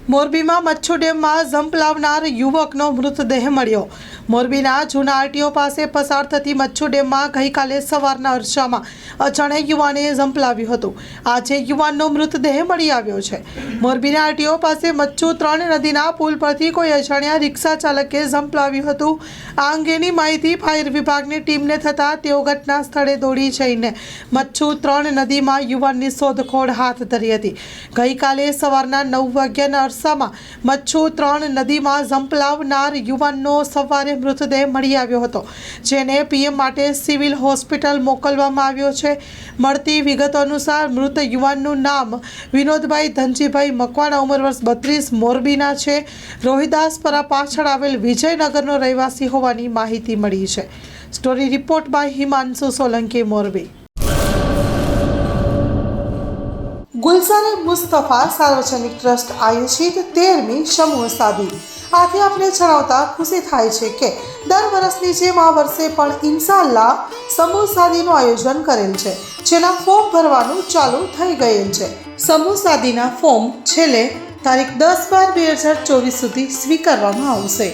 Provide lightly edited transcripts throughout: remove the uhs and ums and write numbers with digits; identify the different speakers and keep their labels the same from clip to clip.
Speaker 1: મોરબીમાં મચ્છુ ડેમમાં જમ્પ લાવનાર યુવકનો મૃતદેહ મળ્યો। મોરબીના જૂના આરટીઓ પાસે પસાર થતી મચ્છુ ડેમમાં ગઈકાલે સવારના અરસામાં અજાણ્યા યુવાને જમ્પ લાવ્યું હતું। આજે યુવાનનો મૃતદેહ મળી આવ્યો છે। મોરબીના આરટીઓ પાસે મચ્છુ 3 નદીના પુલ પરથી કોઈ અજાણ્યા રિક્ષા ચાલકે જમ્પ લાવ્યું હતું। આ અંગેની માહિતી ફાયર વિભાગની ટીમને થતાં તેઓ ઘટના સ્થળે દોડી જઈને મચ્છુ 3 નદીમાં યુવાનની શોધખોળ હાથ ધરી હતી। ગઈકાલે સવારના 9 વાગ્યાના અરસામાં મચ્છુ 3 નદીમાં જમ્પ લાવનાર યુવાનનો સવારે મૃતદેહ મળી આવ્યો હતો, જેને પીએમ માટે સિવિલ હોસ્પિટલ મોકલવામાં આવ્યો છે। મળતી વિગતો અનુસાર મૃત યુવાનનું નામ વિનોદભાઈ ધનજીભાઈ મકવાણા, ઉંમર વર્ષ 32, મોરબીના છે। રોહિદાસપરા પાછળ આવેલ વિજયનગરનો રહેવાસી હોવાની માહિતી મળી છે। Story report by Himanshu Solanki, Morbi. Gulshan Mustafa સાર્વજનિક ટ્રસ્ટ આયોજિત 13મી સમૂહ શાદી। આથી આપણે જણાવતા ખુશી થાય છે કે દર વર્ષની જેમ આ વર્ષે પણ ઇન્શાઅલ્લાહ સમૂહ શાદીનું આયોજન કરેલ છે, જેના ફોર્મ ભરવાનું ચાલુ થઈ ગયેલ છે। સમૂહ શાદીના ફોર્મ છેલ્લે તારીખ 10/12/2024 સુધી સ્વીકારવામાં આવશે।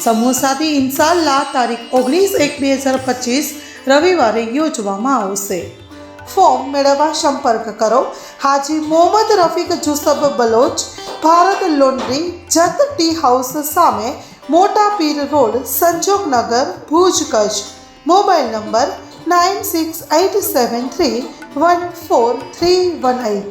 Speaker 1: સમૂહ શાદી ઇન્શાઅલ્લાહ તારીખ 19/1/2025 રવિવારે યોજવામાં આવશે। ફોર્મ મેળવવા સંપર્ક કરો Haji Mohammad Rafiq Jusab Baloch, Bharat laundry, Jat tea house સામે, Mota Pir road, Sanjognagar, Bhuj, Kutch. Mobile number 9687314318।